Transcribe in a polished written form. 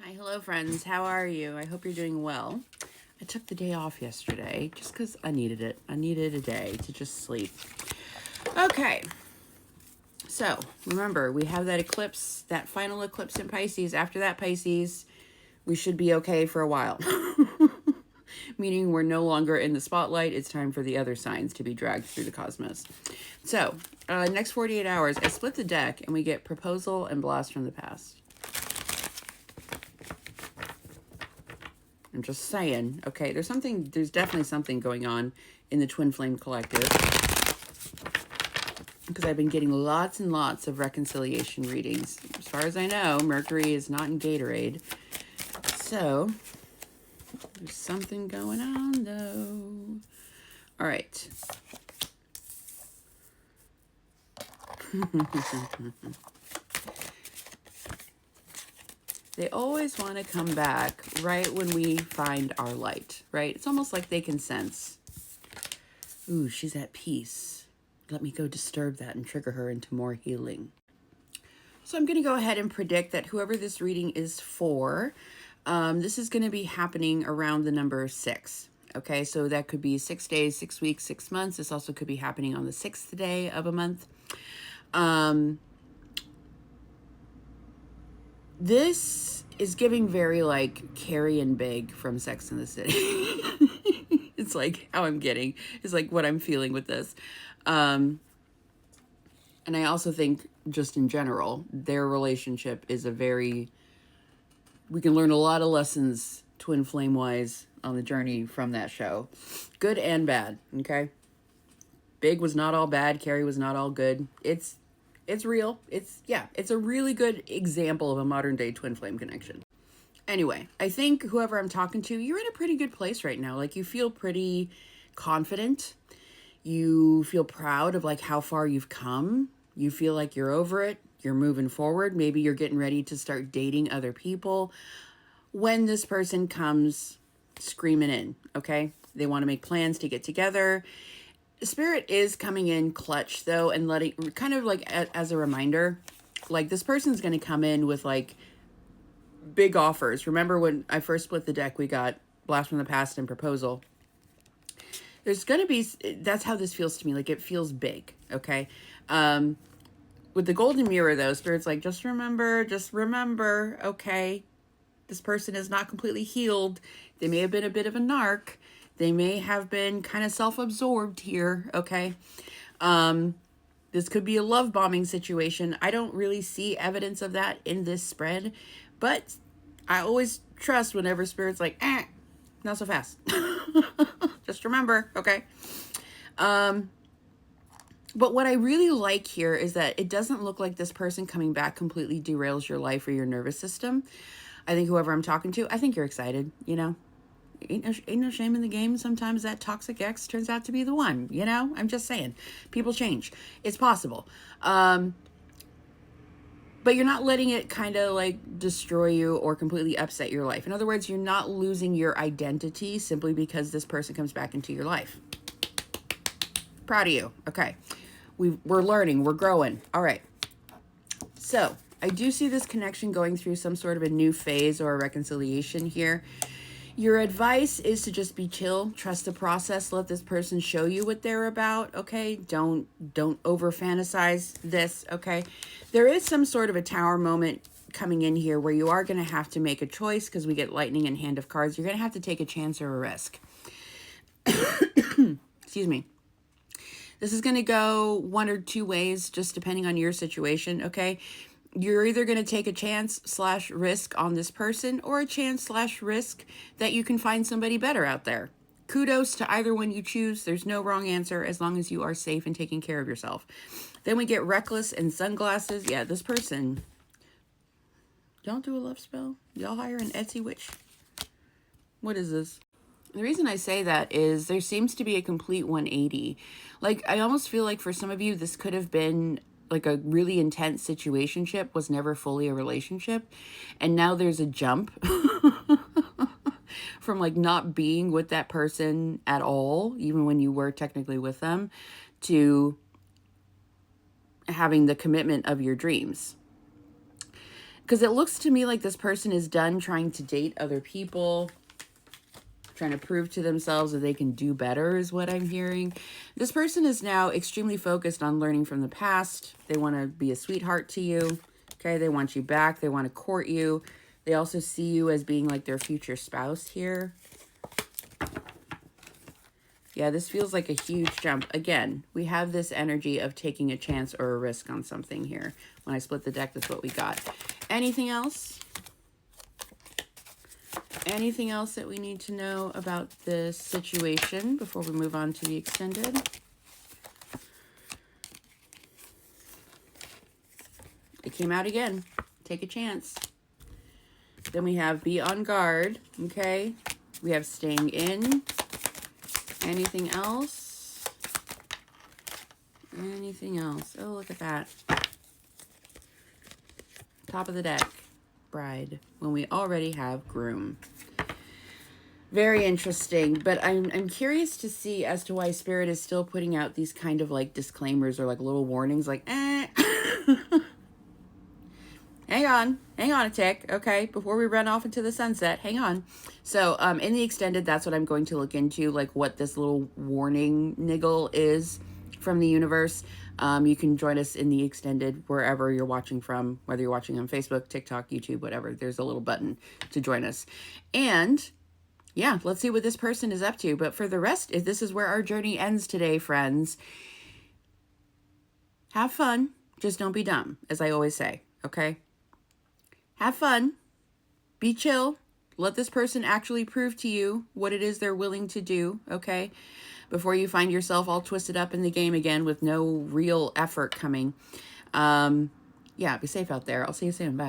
Hi, hello friends. How are you? I hope you're doing well. I took the day off yesterday just because I needed it. I needed a day to just sleep. Okay. So, remember, we have that eclipse, that final eclipse in Pisces. After that Pisces, we should be okay for a while. Meaning we're no longer in the spotlight. It's time for the other signs to be dragged through the cosmos. So, next 48 hours, I split the deck and we get proposal and blast from the past. I'm just saying, okay, there's definitely something going on in the Twin Flame Collective. Because I've been getting lots and lots of reconciliation readings. As far as I know, Mercury is not in Gatorade. So, there's something going on, though. All right. They always want to come back right when we find our light, right? It's almost like they can sense. Ooh, she's at peace. Let me go disturb that and trigger her into more healing. So I'm going to go ahead and predict that whoever this reading is for, this is going to be happening around the number 6. Okay, so that could be 6 days, 6 weeks, 6 months. This also could be happening on the 6th day of a month. This is giving very like Carrie and Big from Sex and the City. It's like how I'm getting. It's like what I'm feeling with this. And I also think just in general, their relationship is we can learn a lot of lessons twin flame wise on the journey from that show. Good and bad, okay? Big was not all bad. Carrie was not all good. It's real. It's a really good example of a modern day twin flame connection. Anyway, I think whoever I'm talking to, you're in a pretty good place right now. Like you feel pretty confident. You feel proud of like how far you've come. You feel like you're over it. You're moving forward. Maybe you're getting ready to start dating other people when this person comes screaming in, okay? They want to make plans to get together. Spirit is coming in clutch though, and letting kind of like as a reminder, like this person's going to come in with like big offers. Remember when I first split the deck, we got Blast from the Past and Proposal. There's going to be, that's how this feels to me. Like it feels big. Okay. With the Golden Mirror though, Spirit's like, just remember, okay, this person is not completely healed. They may have been a bit of a narc. They may have been kind of self-absorbed here, okay? This could be a love bombing situation. I don't really see evidence of that in this spread, but I always trust whenever Spirit's like, not so fast. Just remember, okay? But what I really like here is that it doesn't look like this person coming back completely derails your life or your nervous system. I think whoever I'm talking to, I think you're excited, you know? Ain't no shame in the game. Sometimes that toxic ex turns out to be the one, you know? I'm just saying. People change. It's possible. But you're not letting it kind of like destroy you or completely upset your life. In other words, you're not losing your identity simply because this person comes back into your life. Proud of you. Okay. We're learning. We're growing. All right. So I do see this connection going through some sort of a new phase or a reconciliation here. Your advice is to just be chill, trust the process, let this person show you what they're about, okay? Don't over fantasize this, okay? There is some sort of a tower moment coming in here where you are going to have to make a choice because we get lightning and hand of cards. You're going to have to take a chance or a risk. Excuse me. This is going to go one or two ways, just depending on your situation, okay? You're either going to take a chance/risk on this person or a chance/risk that you can find somebody better out there. Kudos to either one you choose. There's no wrong answer as long as you are safe and taking care of yourself. Then we get reckless and sunglasses. Yeah, this person. Y'all do a love spell? Y'all hire an Etsy witch? What is this? The reason I say that is there seems to be a complete 180. Like, I almost feel like for some of you, this could have been like a really intense situationship, was never fully a relationship. And now there's a jump from like not being with that person at all, even when you were technically with them, to having the commitment of your dreams. Because it looks to me like this person is done trying to date other people, trying to prove to themselves that they can do better is what I'm hearing. This person is now extremely focused on learning from the past. They want to be a sweetheart to you. Okay, they want you back. They want to court you. They also see you as being like their future spouse here. Yeah, this feels like a huge jump. Again, we have this energy of taking a chance or a risk on something here. When I split the deck, that's what we got. Anything else? Anything else that we need to know about this situation before we move on to the extended? It came out again. Take a chance. Then we have be on guard, okay? We have staying in. Anything else? Anything else? Oh, look at that. Top of the deck. Bride. When we already have groom. Very interesting. But I'm curious to see as to why Spirit is still putting out these kind of like disclaimers or like little warnings like, hang on a tick, okay, before we run off into the sunset, hang on. So in the extended, that's what I'm going to look into, like what this little warning niggle is from the universe. You can join us in the extended wherever you're watching from, whether you're watching on Facebook, TikTok, YouTube, whatever. There's a little button to join us. And yeah, let's see what this person is up to. But for the rest, this is where our journey ends today, friends. Have fun. Just don't be dumb, as I always say, okay? Have fun. Be chill. Let this person actually prove to you what it is they're willing to do, okay? Before you find yourself all twisted up in the game again with no real effort coming. Yeah, be safe out there. I'll see you soon. Bye.